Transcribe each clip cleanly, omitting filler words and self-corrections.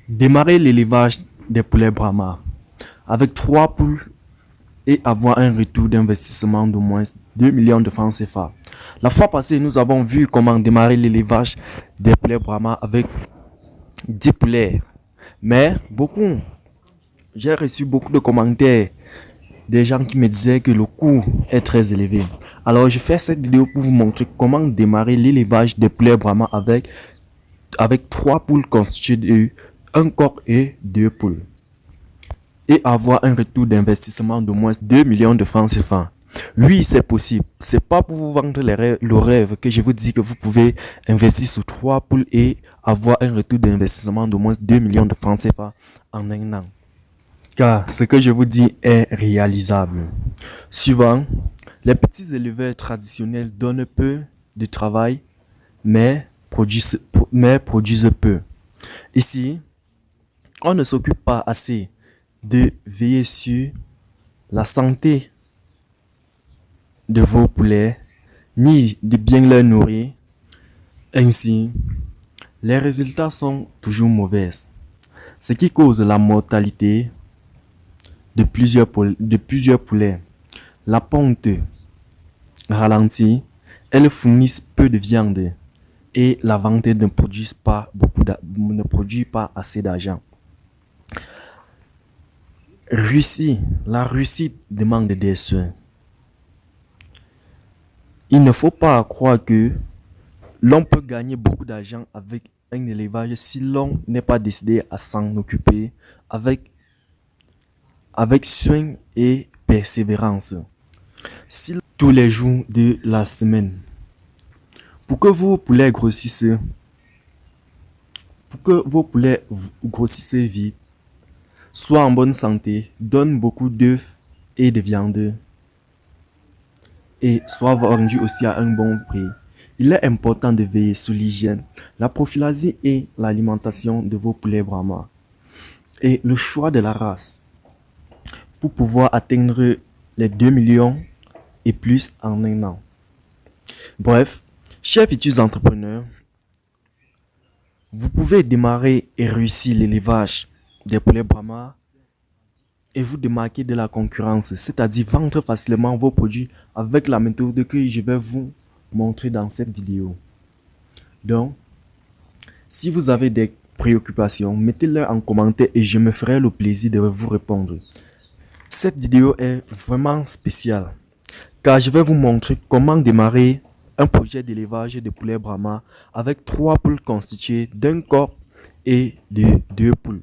Démarrer l'élevage des poulets Brahma avec 3 poules et avoir un retour d'investissement d'au moins 2 millions de francs CFA. La fois passée, nous avons vu comment démarrer l'élevage des poulets Brahma avec 10 poulets. Mais j'ai reçu beaucoup de commentaires des gens qui me disaient que le coût est très élevé. Alors je fais cette vidéo pour vous montrer comment démarrer l'élevage des poulets Brahma avec 3 poules constituées de un coq et 2 poules. Et avoir un retour d'investissement de moins 2 millions de francs CFA. Oui, c'est possible. C'est pas pour vous vendre le rêve que je vous dis que vous pouvez investir sur 3 poules et avoir un retour d'investissement de moins 2 millions de francs CFA en un an. Car ce que je vous dis est réalisable. Souvent, les petits éleveurs traditionnels donnent peu de travail, mais produisent peu. Ici, on ne s'occupe pas assez de veiller sur la santé de vos poulets, ni de bien les nourrir. Ainsi, les résultats sont toujours mauvais, ce qui cause la mortalité de plusieurs poulets. La ponte ralentit, elles fournissent peu de viande et la vente ne produit pas assez d'argent. La Russie demande des soins. Il ne faut pas croire que l'on peut gagner beaucoup d'argent avec un élevage si l'on n'est pas décidé à s'en occuper avec soin et persévérance. Si tous les jours de la semaine, pour que vos poulets grossissent, vite, soient en bonne santé, donnent beaucoup d'œufs et de viande et soient vendus aussi à un bon prix. Il est important de veiller sur l'hygiène, la prophylaxie et l'alimentation de vos poulets Brahma et le choix de la race pour pouvoir atteindre les 2 millions et plus en un an. Bref, chers futurs entrepreneurs, vous pouvez démarrer et réussir l'élevage des poulets Brahma et vous démarquer de la concurrence, c'est-à-dire vendre facilement vos produits avec la méthode que je vais vous montrer dans cette vidéo. Donc, si vous avez des préoccupations, mettez-les en commentaire et je me ferai le plaisir de vous répondre. Cette vidéo est vraiment spéciale car je vais vous montrer comment démarrer un projet d'élevage de poulets Brahma avec 3 poules constituées d'un coq et de 2 poules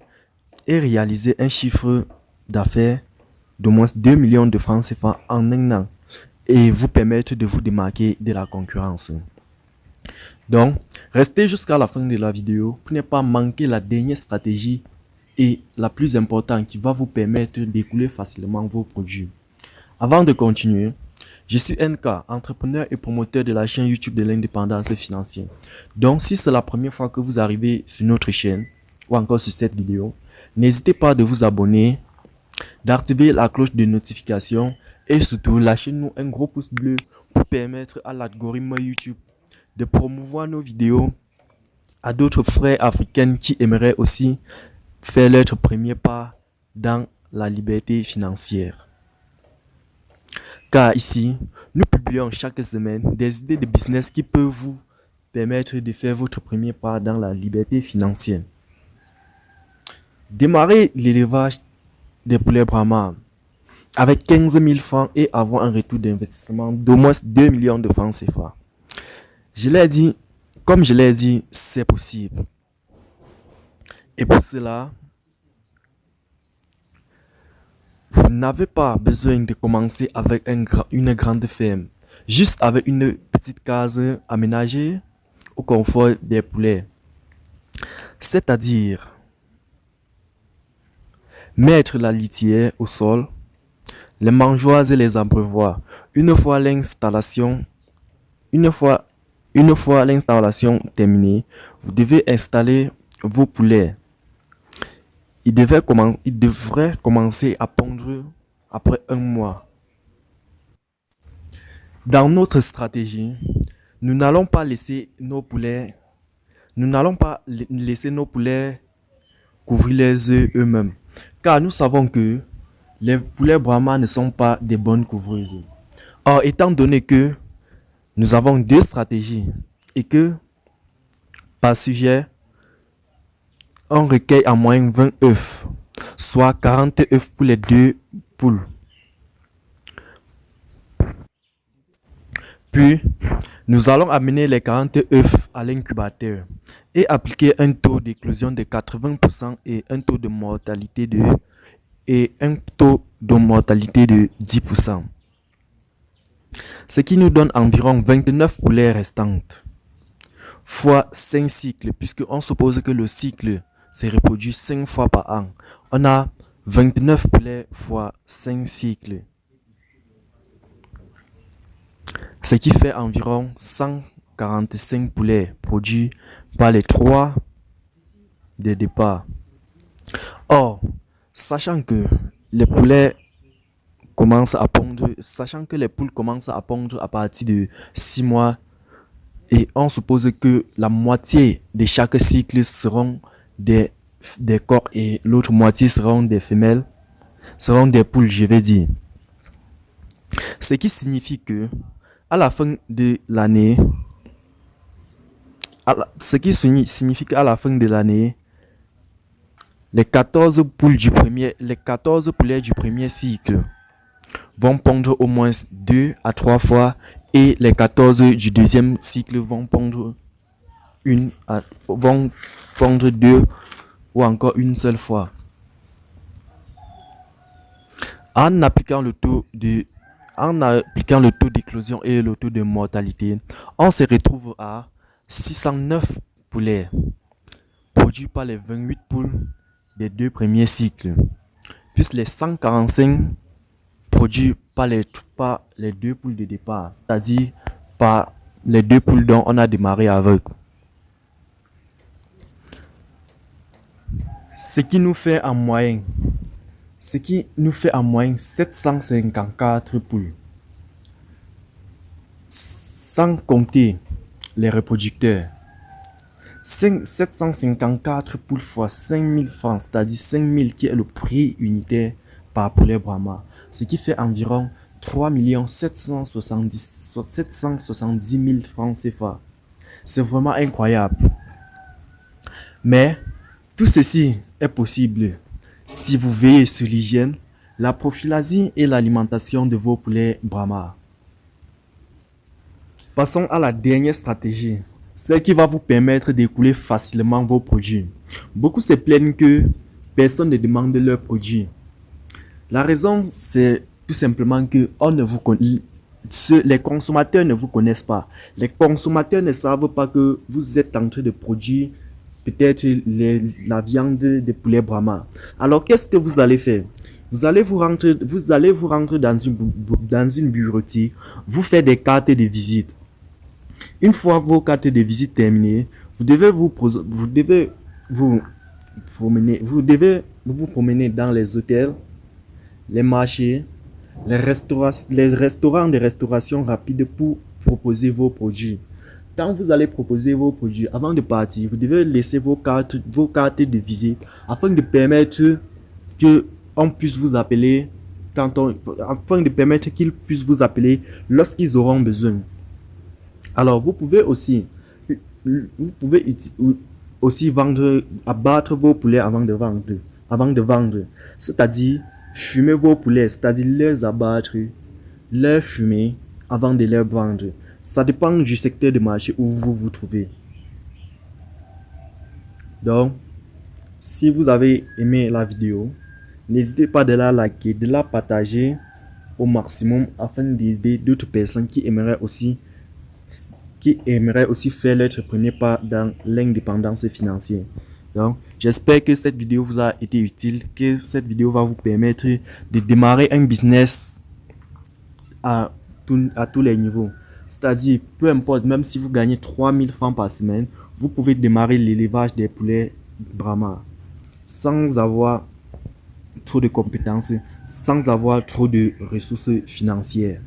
et réaliser un chiffre d'affaires de moins 2 millions de francs CFA en un an et vous permettre de vous démarquer de la concurrence. Donc, restez jusqu'à la fin de la vidéo pour ne pas manquer la dernière stratégie et la plus importante qui va vous permettre d'écouler facilement vos produits. Avant de continuer, je suis NK, entrepreneur et promoteur de la chaîne YouTube de l'indépendance financière. Donc, si c'est la première fois que vous arrivez sur notre chaîne ou encore sur cette vidéo, n'hésitez pas de vous abonner, d'activer la cloche de notification et surtout lâchez-nous un gros pouce bleu pour permettre à l'algorithme YouTube de promouvoir nos vidéos à d'autres frères africains qui aimeraient aussi faire leur premier pas dans la liberté financière. Car ici, nous publions chaque semaine des idées de business qui peuvent vous permettre de faire votre premier pas dans la liberté financière. Démarrer l'élevage des poulets Brahma avec 15 000 francs et avoir un retour d'investissement d'au moins 2 millions de francs CFA. Comme je l'ai dit, c'est possible. Et pour cela, vous n'avez pas besoin de commencer avec une grande ferme, juste avec une petite case aménagée au confort des poulets. C'est-à-dire mettre la litière au sol, les mangeoires et les abreuvoirs. Une fois l'installation terminée, vous devez installer vos poulets. Ils devraient commencer à pondre après un mois. Dans notre stratégie, nous n'allons pas laisser nos poulets Nous n'allons pas laisser nos poulets couvrir les œufs eux-mêmes, car nous savons que les poulets Brahma ne sont pas des bonnes couvreuses. Or, étant donné que nous avons deux stratégies et que par sujet, on recueille en moyenne 20 œufs, soit 40 œufs pour les deux poules. Puis, nous allons amener les 40 œufs à l'incubateur et appliquer un taux d'éclosion de 80% et un taux de mortalité de 10%. Ce qui nous donne environ 29 poulets restantes, fois 5 cycles, puisqu'on suppose que le cycle se reproduit 5 fois par an. On a 29 poulets fois 5 cycles, ce qui fait environ 145 poulets produits par les 3 de départ. Or, sachant que les poulets commencent à pondre, sachant que les poules commencent à pondre à partir de 6 mois, et on suppose que la moitié de chaque cycle seront des corps et l'autre moitié seront des femelles, seront des poules, je vais dire. Ce qui signifie que à la fin de l'année, les 14 poulets du premier cycle vont pondre au moins 2 à 3 fois et les 14 du deuxième cycle vont pondre 2 ou encore une seule fois. En appliquant le taux d'éclosion et le taux de mortalité, on se retrouve à 609 poulets produits par les 28 poules des 2 premiers cycles, puis les 145 produits par les 2 poules de départ, c'est-à-dire par les 2 poules dont on a démarré avec. Ce qui nous fait en moyenne 754 poules, sans compter les reproducteurs. 754 poules fois 5000 francs, c'est-à-dire 5000 qui est le prix unitaire par poulet Brahma, ce qui fait environ 3 770 000 francs CFA. C'est vraiment incroyable. Mais tout ceci est possible si vous veillez sur l'hygiène, la prophylaxie et l'alimentation de vos poulets Brahma. Passons à la dernière stratégie, celle qui va vous permettre d'écouler facilement vos produits. Beaucoup se plaignent que personne ne demande leurs produits. La raison, c'est tout simplement que les consommateurs ne vous connaissent pas. Les consommateurs ne savent pas que vous êtes en train de produire peut-être la viande de poulet Brahma. Alors, qu'est-ce que vous allez faire? Vous allez vous rendre dans une bureautique, vous faites des cartes de visite. Une fois vos cartes de visite terminées, vous devez vous promener dans les hôtels, les marchés, les restaurants de restauration rapide pour proposer vos produits. Quand vous allez proposer vos produits, avant de partir, vous devez laisser vos cartes de visite afin de permettre que on puisse vous appeler afin de permettre qu'ils puissent vous appeler lorsqu'ils auront besoin. Alors, vous pouvez aussi abattre vos poulets avant de vendre. C'est-à-dire, fumer vos poulets, c'est-à-dire les abattre, les fumer avant de les vendre. Ça dépend du secteur de marché où vous vous trouvez. Donc, si vous avez aimé la vidéo, n'hésitez pas de la liker, de la partager au maximum afin d'aider d'autres personnes qui aimeraient aussi faire leur premier pas dans l'indépendance financière. Donc, j'espère que cette vidéo vous a été utile, que cette vidéo va vous permettre de démarrer un business à tous les niveaux. C'est-à-dire, peu importe, même si vous gagnez 3000 francs par semaine, vous pouvez démarrer l'élevage des poulets Brahma sans avoir trop de compétences, sans avoir trop de ressources financières.